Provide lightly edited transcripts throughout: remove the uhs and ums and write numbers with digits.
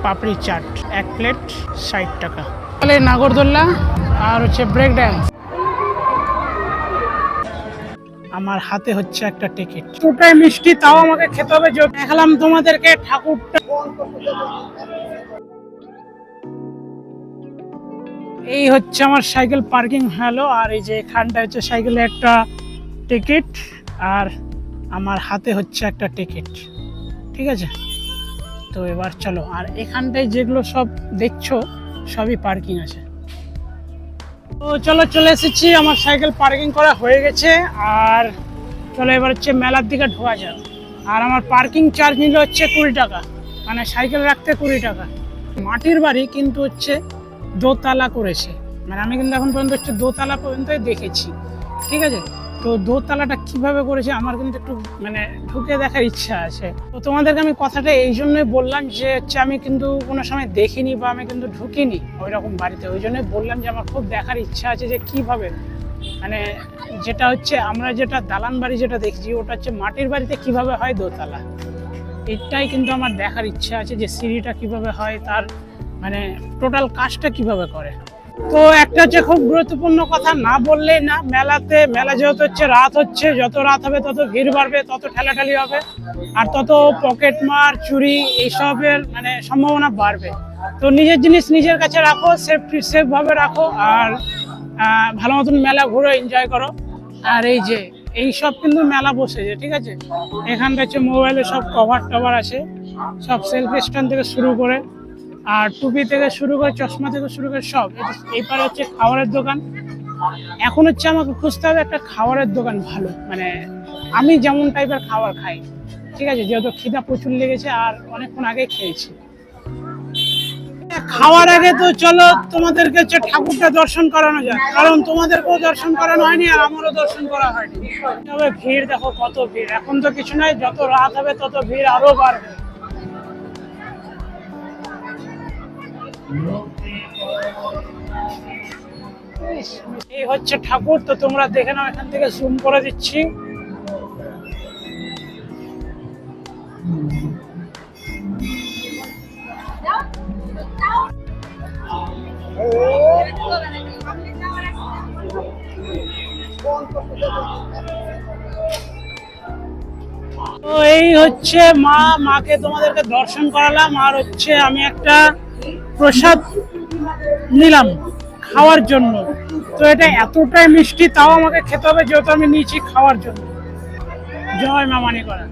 পাপড়ি chaat 1 plate 60 টাকা। তাহলে নাগরদোল্লা আর হচ্ছে ব্রেক ড্যান্স। আমার হাতে হচ্ছে একটা টিকিট। পুরোটাই মিষ্টি, তাও আমাকে খেতে হবে। দেখালাম তোমাদেরকে ঠাকুরটা। এই হচ্ছে আমার সাইকেল পার্কিং হলো, আর এই যে এখানটা হচ্ছে সাইকেলে একটা টিকিট, আর আমার হাতে হচ্ছে একটা টিকিট। ঠিক আছে, তো এবার চলো। আর এখানটায় যেগুলো সব দেখছো সবই পার্কিং আছে। তো চলো, চলে এসেছি, আমার সাইকেল পার্কিং করা হয়ে গেছে। আর চলো এবার হচ্ছে মেলার দিকে ঢোকা যাক। আর আমার পার্কিং চার্জ নিল হচ্ছে 20 টাকা, মানে সাইকেল রাখতে 20 টাকা। মাটির বাড়ি কিন্তু হচ্ছে দোতলা করেছে, মানে আমি কিন্তু এখন পর্যন্ত হচ্ছে দোতলা পর্যন্তই দেখেছি। ঠিক আছে, তো দোতলাটা কিভাবে করেছে আমার কিন্তু একটু মানে ঢুকে দেখার ইচ্ছা আছে। তো তোমাদেরকে আমি কথাটা এই জন্যই বললাম যে হচ্ছে আমি কিন্তু কোনো সময় দেখিনি বা আমি কিন্তু ঢুকিনি ওই রকম বাড়িতে। ওই জন্যই বললাম যে আমার খুব দেখার ইচ্ছা আছে যে কিভাবে, মানে যেটা হচ্ছে আমরা যেটা দালান বাড়ি যেটা দেখছি ওটা হচ্ছে মাটির বাড়িতে কিভাবে হয় দোতলা। এটাই কিন্তু আমার দেখার ইচ্ছা আছে যে সিঁড়িটা কিভাবে হয়, তার মানে টোটাল কাজটা কিভাবে করে। তো একটা হচ্ছে খুব গুরুত্বপূর্ণ কথা না বললেই না, মেলা যেহেতু হচ্ছে রাত হচ্ছে, যত রাত হবে তত ভিড় বাড়বে, তত ঠেলাঠালি হবে, আর তত পকেট মার চুরি এইসবের মানে সম্ভাবনা বাড়বে। তো নিজের জিনিস নিজের কাছে রাখো, সেফ ভাবে রাখো, আর ভালো মতন মেলা ঘুরো, এনজয় করো। আর এই যে এই সব কিন্তু মেলা বসেছে, ঠিক আছে। এখানটা হচ্ছে মোবাইলে সব কভার টভার আছে, সব সেলফ স্ট্যান্ড থেকে শুরু করে, আর টুপি থেকে শুরু করে, চশমা থেকে শুরু করে সব। এইপারে হচ্ছে খাবারের দোকান। এখন হচ্ছে আমাকে খুঁজতে হবে একটা খাবারের দোকান ভালো, মানে আমি যেমন টাইপের খাবার খাই। ঠিক আছে, যেহেতু খিদা প্রচুর লেগেছে আর অনেকক্ষণ আগে খেয়েছি। খাওয়ার আগে তো চলো তোমাদেরকে হচ্ছে ঠাকুরটা দর্শন করানো যায়, কারণ তোমাদেরকেও দর্শন করানো হয়নি আর আমারও দর্শন করা হয়নি। তবে ভিড় দেখো কত ভিড়, এখন তো কিছু নাই, যত রাত হবে তত ভিড় আরো বাড়বে। এই হচ্ছে ঠাকুর, তো তোমরা দেখে নাও, এখান থেকে জুম করে দিচ্ছি। তো এই হচ্ছে মাকে তোমাদেরকে দর্শন করালাম, আর হচ্ছে আমি একটা প্রসাদ নিলাম খাওয়ার জন্য। তো এটা এতটাই মিষ্টি, তাও আমাকে খেতে হবে যেহেতু আমি নিয়েছি খাওয়ার জন্য। জয় মা মানিকরা।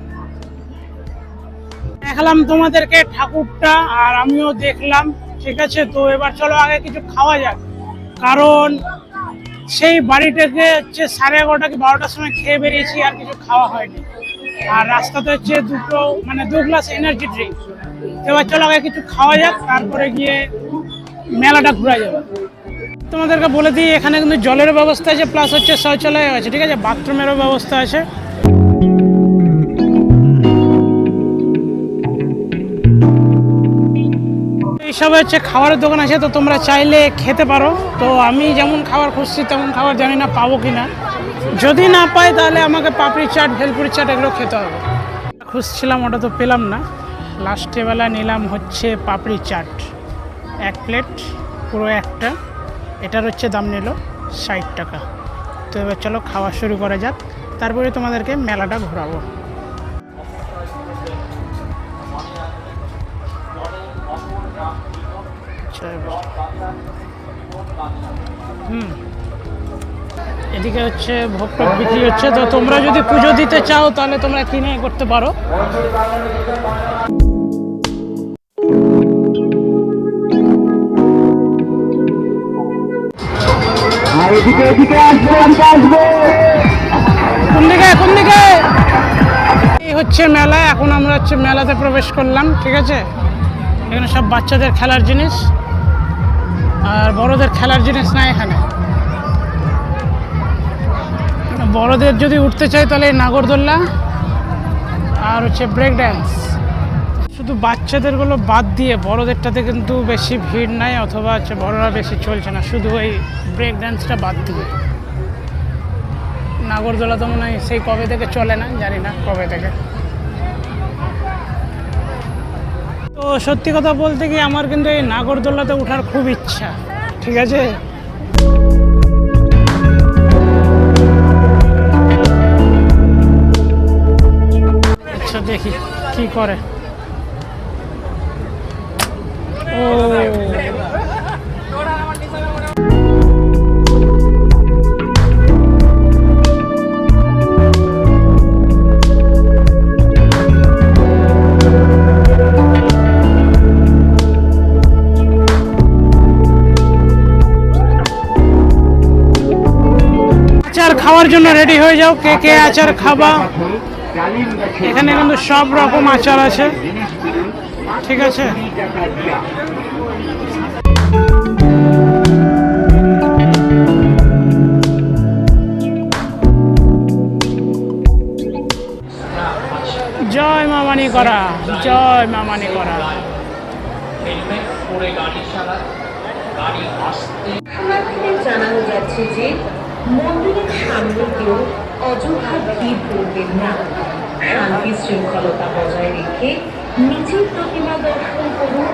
দেখালাম তোমাদেরকে ঠাকুরটা, আর আমিও দেখলাম। ঠিক আছে, তো এবার চলো আগে কিছু খাওয়া যাক, কারণ সেই বাড়িটাকে হচ্ছে 11:30 কি 12টার সময় খেয়ে বেরিয়েছি, আর কিছু খাওয়া হয়নি। আর রাস্তাতে হচ্ছে 2 গ্লাস এনার্জি ড্রিঙ্ক। এবার চলো আগে কিছু খাওয়া যাক, তারপরে গিয়ে মেলাটা ঘোরা যাবে। তোমাদেরকে বলে দিই, এখানে কিন্তু জলের ব্যবস্থা আছে, প্লাস হচ্ছে শৌচালয় আছে, ঠিক আছে, বাথরুমেরও ব্যবস্থা আছে। এইসব হচ্ছে খাবারের দোকান আছে, তো তোমরা চাইলে খেতে পারো। তো আমি যেমন খাবার খুঁজছি তেমন খাবার জানি না পাবো কিনা, যদি না পাই তাহলে আমাকে পাপড়ি চাট, ভেলপুরি চাট এগুলো খেতে হবে। খুঁজছিলাম, ওটা তো পেলাম না। লাস্টে বেলা নিলাম হচ্ছে পাপড়ি চাট 1 প্লেট, পুরো একটা। এটার হচ্ছে দাম নিল 60 টাকা। তো এবার চলো খাওয়া শুরু করা যাক, তারপরে তোমাদেরকে মেলাটা ঘোরাবো। এদিকে হচ্ছে ভোগ টোগ বিক্রি হচ্ছে, তো তোমরা যদি পুজো দিতে চাও তাহলে তোমরা কিনে করতে পারো। কোন দিকে? এই হচ্ছে মেলা, এখন আমরা হচ্ছে মেলাতে প্রবেশ করলাম। ঠিক আছে, এখানে সব বাচ্চাদের খেলার জিনিস, আর বড়দের খেলার জিনিস না এখানে। বড়দের যদি উঠতে চাই তাহলে নাগরদোল্লা আর হচ্ছে ব্রেক ড্যান্স। শুধু বাচ্চাদেরগুলো বাদ দিয়ে বড়দেরটাতে কিন্তু বেশি ভিড় নাই, অথবা হচ্ছে বড়রা বেশি চলছে না, শুধু ওই ব্রেক ড্যান্সটা বাদ দিয়ে। নাগরদোলা তো মনে হয় সেই কবে থেকে চলে না, জানি না কবে থেকে। তো সত্যি কথা বলতে কি আমার কিন্তু এই নাগরদোলাতে ওঠার খুব ইচ্ছা, ঠিক আছে। আচ্ছা দেখি কি করে। ও আচার খাওয়ার জন্য রেডি হয়ে যাও, কে কে আচার খাবা। এখানে কিন্তু সব রকম আচার আছে, ঠিক আছে। জয় মামানি করা, জয় মামানি করা। জানানো যাচ্ছে যে মন্দিরের সামনে কেউ অযথা ভিড় করবেন না, শান্তি শৃঙ্খলতা বজায় রেখে নিজের প্রতিমা দর্শন করুন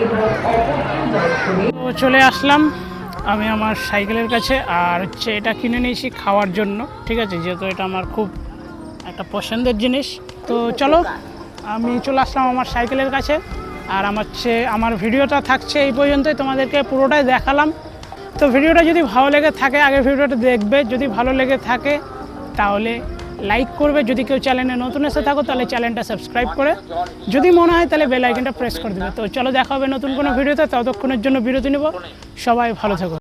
এবং অপরকে দর্শনে। তো চলে আসলাম আমি আমার সাইকেলের কাছে, আর হচ্ছে এটা কিনে নিয়েছি খাওয়ার জন্য, ঠিক আছে, যেহেতু এটা আমার খুব একটা পছন্দের জিনিস। তো চলো আমি চলে আসলাম আমার সাইকেলের কাছে, আর আমার ভিডিওটা থাকছে এই পর্যন্তই, তোমাদেরকে পুরোটাই দেখালাম। তো ভিডিওটা যদি ভালো লেগে থাকে আগের ভিডিওটা দেখবে, যদি ভালো লেগে থাকে তাহলে লাইক করবে, যদি কেউ চ্যানেলে নতুন এসে থাকো তাহলে চ্যানেলটা সাবস্ক্রাইব করে, যদি মনে হয় তাহলে বেল আইকনটা প্রেস করে দেবে। তো চলো দেখা হবে নতুন কোনো ভিডিওতে, ততক্ষণের জন্য বিরতি নেব। সবাই ভালো থেকো।